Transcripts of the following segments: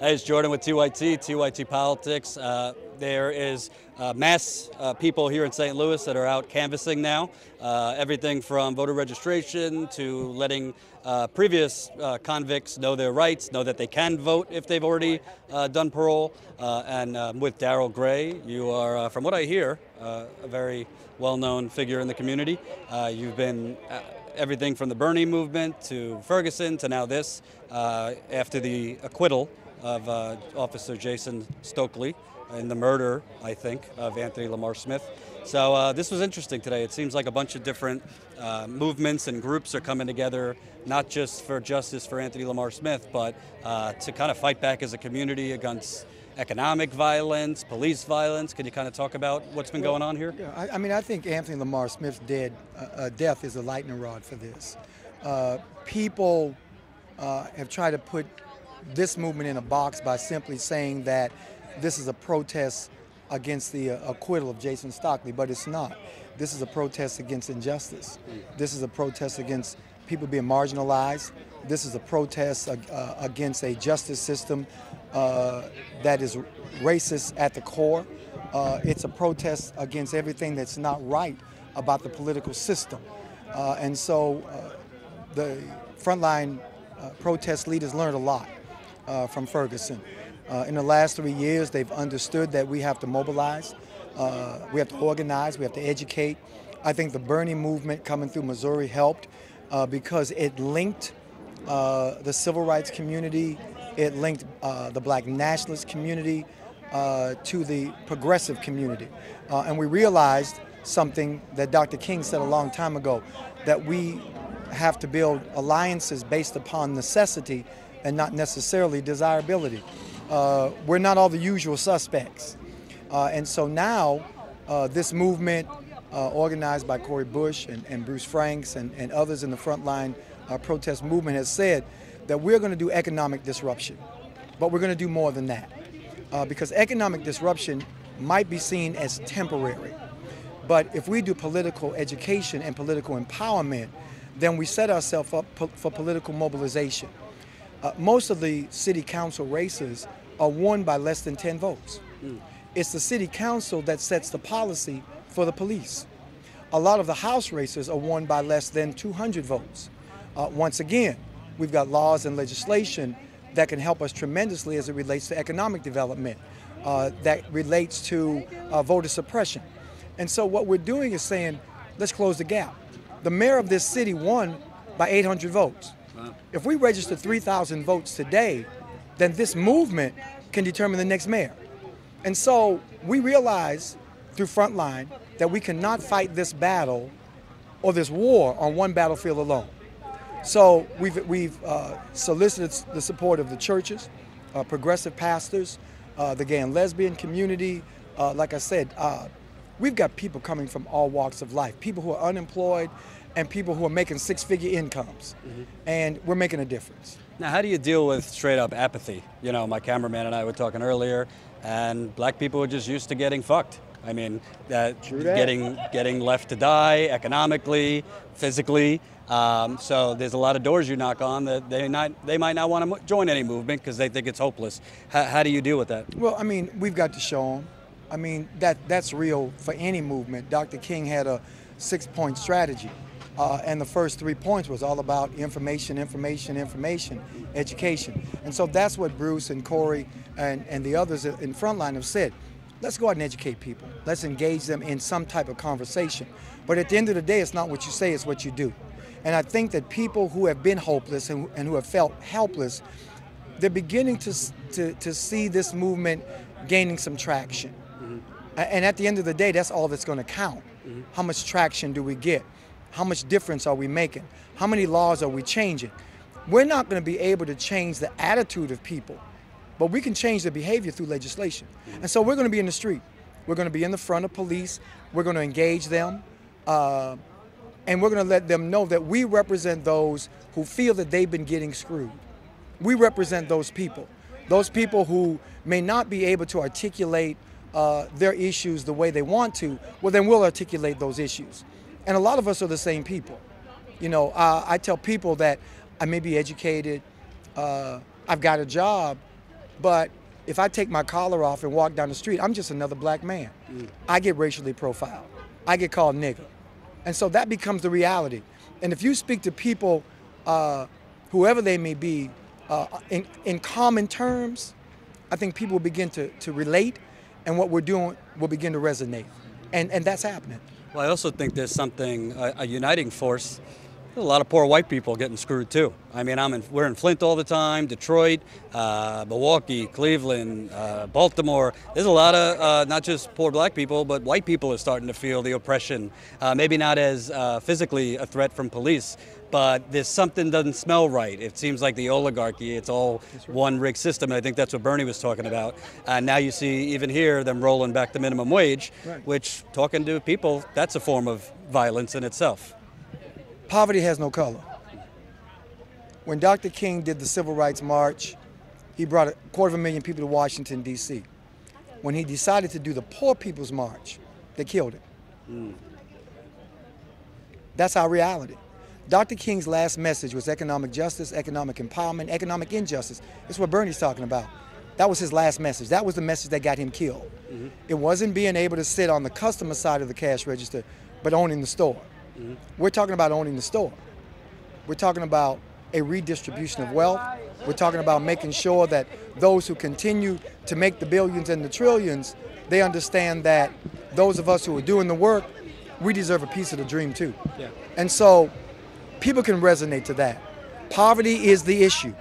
Hey, it's Jordan with TYT Politics. There is mass people here in St. Louis that are out canvassing now. Everything from voter registration to letting previous convicts know their rights, know that they can vote if they've already done parole. And with Darryl Gray, you are, from what I hear, a very well-known figure in the community. You've been everything from the Bernie movement to Ferguson to now this, after the acquittal of Officer Jason Stockley in the murder, I think, of Anthony Lamar Smith. So this was interesting today. It seems like a bunch of different movements and groups are coming together, not just for justice for Anthony Lamar Smith, but to kind of fight back as a community against economic violence, police violence. Can you kind of talk about what's been going on here? Yeah, I mean, I think Anthony Lamar Smith's death is a lightning rod for this. People have tried to put this movement in a box by simply saying that this is a protest against the acquittal of Jason Stockley, but it's not. This is a protest against injustice. This is a protest against people being marginalized. This is a protest against a justice system that is racist at the core. It's a protest against everything that's not right about the political system. And so the frontline protest leaders learned a lot from Ferguson. In the last 3 years, they've understood that we have to mobilize, we have to organize, we have to educate. I think the Bernie movement coming through Missouri helped because it linked the civil rights community, it linked the black nationalist community to the progressive community. And we realized something that Dr. King said a long time ago, that we have to build alliances based upon necessity and not necessarily desirability. We're not all the usual suspects. And so now this movement, organized by Cori Bush and Bruce Franks and others in the frontline protest movement, has said that we're going to do economic disruption, but we're going to do more than that. Because economic disruption might be seen as temporary. But if we do political education and political empowerment, then we set ourselves up for political mobilization. Most of the city council races are won by less than 10 votes. It's the city council that sets the policy for the police. A lot of the house races are won by less than 200 votes. Once again, we've got laws and legislation that can help us tremendously as it relates to economic development, that relates to voter suppression. And so what we're doing is saying, let's close the gap. The mayor of this city won by 800 votes. Wow. If we register 3,000 votes today, then this movement can determine the next mayor. And so we realize through Frontline that we cannot fight this battle or this war on one battlefield alone. So we've solicited the support of the churches, progressive pastors, the gay and lesbian community. Like I said, we've got people coming from all walks of life, people who are unemployed and people who are making six-figure incomes. And we're making a difference. Now, how do you deal with straight-up apathy? You know, my cameraman and I were talking earlier, and black people are just used to getting fucked. I mean, getting left to die economically, physically. So there's a lot of doors you knock on that they might not want to join any movement because they think it's hopeless. How do you deal with that? Well, I mean, we've got to show them. I mean, that's real for any movement. Dr. King had a 6-point strategy. And the first 3 points was all about information, education. And so that's what Bruce and Cori and the others in Frontline have said. Let's go out and educate people. Let's engage them in some type of conversation. But at the end of the day, it's not what you say, it's what you do. And I think that people who have been hopeless and who have felt helpless, they're beginning to see this movement gaining some traction. And at the end of the day, that's all that's going to count. How much traction do we get? How much difference are we making? How many laws are we changing? We're not going to be able to change the attitude of people, but we can change the behavior through legislation. And so we're going to be in the street. We're going to be in the front of police. We're going to engage them. And we're going to let them know that we represent those who feel that they've been getting screwed. We represent those people who may not be able to articulate their issues the way they want to. Well, then we'll articulate those issues. And a lot of us are the same people. You know, I tell people that I may be educated, I've got a job, But if I take my collar off and walk down the street, I'm just another black man. I get racially profiled. I get called nigger. And so that becomes the reality. And if you speak to people, whoever they may be, in common terms, I think people will begin to relate, and what we're doing will begin to resonate. And that's happening. Well, I also think there's something, a uniting force. There's a lot of poor white people getting screwed too. I mean, we're in Flint all the time, Detroit, Milwaukee, Cleveland, Baltimore. There's a lot of not just poor black people, but white people are starting to feel the oppression. Maybe not as physically a threat from police, but there's something doesn't smell right. It seems like the oligarchy, it's all one rigged system, and I think that's what Bernie was talking about. And now you see, even here, them rolling back the minimum wage, which, talking to people, that's a form of violence in itself. Poverty has no color. When Dr. King did the Civil Rights March, he brought 250,000 people to Washington, D.C. When he decided to do the Poor People's March, they killed him. That's our reality. Dr. King's last message was economic justice, economic empowerment, economic injustice. That's what Bernie's talking about. That was his last message. That was the message that got him killed. It wasn't being able to sit on the customer side of the cash register, but owning the store. We're talking about owning the store. We're talking about a redistribution of wealth. We're talking about making sure that those who continue to make the billions and the trillions, they understand that those of us who are doing the work, we deserve a piece of the dream too. And so people can resonate to that. Poverty is the issue.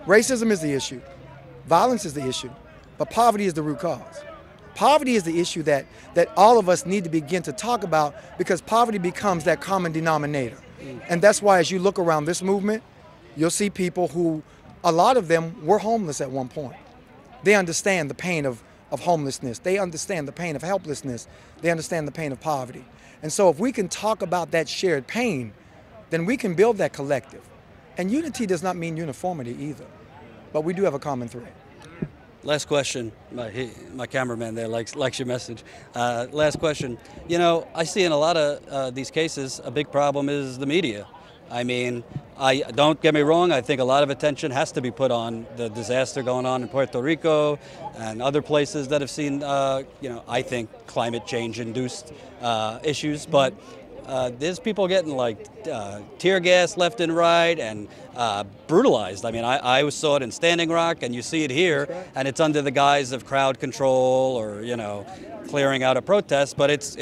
Racism is the issue. Violence is the issue. But poverty is the root cause. Poverty is the issue that all of us need to begin to talk about, because poverty becomes that common denominator. And that's why as you look around this movement, you'll see people who, a lot of them were homeless at one point. They understand the pain of homelessness. They understand the pain of helplessness. They understand the pain of poverty. And so if we can talk about that shared pain, then we can build that collective. And unity does not mean uniformity either, but we do have a common thread. Last question. My cameraman there likes your message. Last question. You know, I see in a lot of these cases, a big problem is the media. I mean, don't get me wrong, I think a lot of attention has to be put on the disaster going on in Puerto Rico and other places that have seen, I think climate change induced issues, but there's people getting like tear gas left and right and brutalized. I mean, I saw it in Standing Rock, and you see it here, and it's under the guise of crowd control or, clearing out a protest, but it's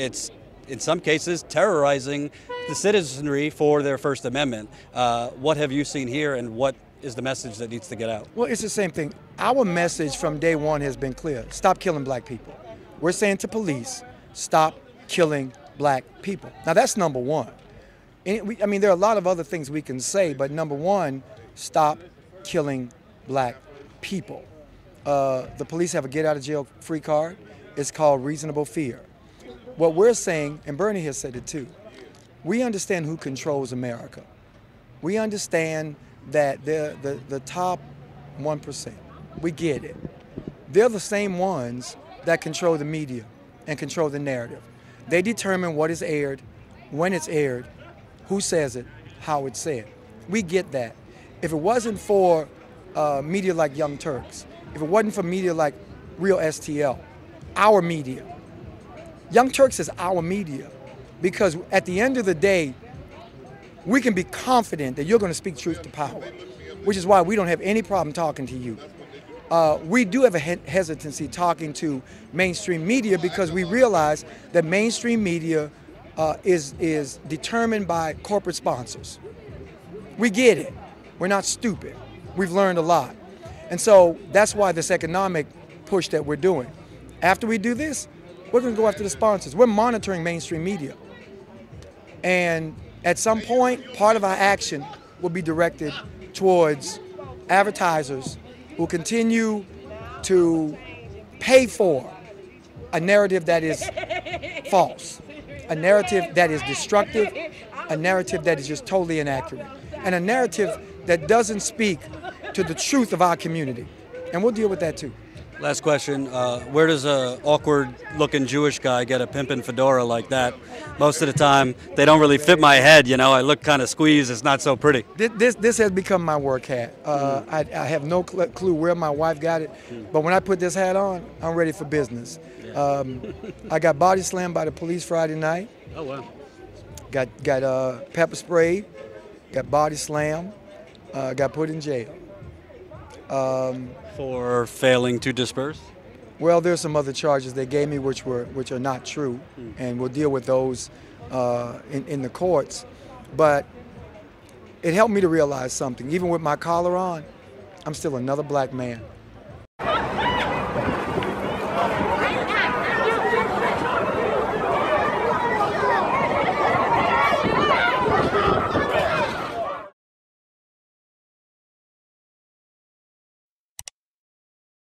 in some cases terrorizing the citizenry for their First Amendment. What have you seen here, and what is the message that needs to get out? Well, it's the same thing. Our message from day one has been clear. Stop killing black people. We're saying to police, stop killing black people. Now, that's number one. I mean, there are a lot of other things we can say, but number one, stop killing black people. The police have a get-out-of-jail-free card. It's called reasonable fear. What we're saying, and Bernie has said it too, we understand who controls America. We understand that they're the top 1%. We get it. They're the same ones that control the media and control the narrative. They determine what is aired, when it's aired, who says it, how it's said. We get that. If it wasn't for media like Young Turks, if it wasn't for media like Real STL, our media, Young Turks is our media, because at the end of the day, we can be confident that you're going to speak truth to power, which is why we don't have any problem talking to you. We do have a hesitancy talking to mainstream media, because we realize that mainstream media is determined by corporate sponsors. We get it. We're not stupid. We've learned a lot. And so that's why this economic push that we're doing. After we do this, we're going to go after the sponsors. We're monitoring mainstream media. And at some point, part of our action will be directed towards advertisers who continue to pay for a narrative that is false, a narrative that is destructive, a narrative that is just totally inaccurate, and a narrative that doesn't speak to the truth of our community. And we'll deal with that too. Last question. Where does a awkward-looking Jewish guy get a pimpin' fedora like that? Most of the time, they don't really fit my head. You know, I look kind of squeezed. It's not so pretty. This has become my work hat. I have no clue where my wife got it, but when I put this hat on, I'm ready for business. I got body slammed by the police Friday night. Oh wow. Got pepper sprayed. Got body slammed. Got put in jail. For failing to disperse? Well, there's some other charges they gave me which are not true, and we'll deal with those in the courts. But it helped me to realize something. Even with my collar on, I'm still another black man.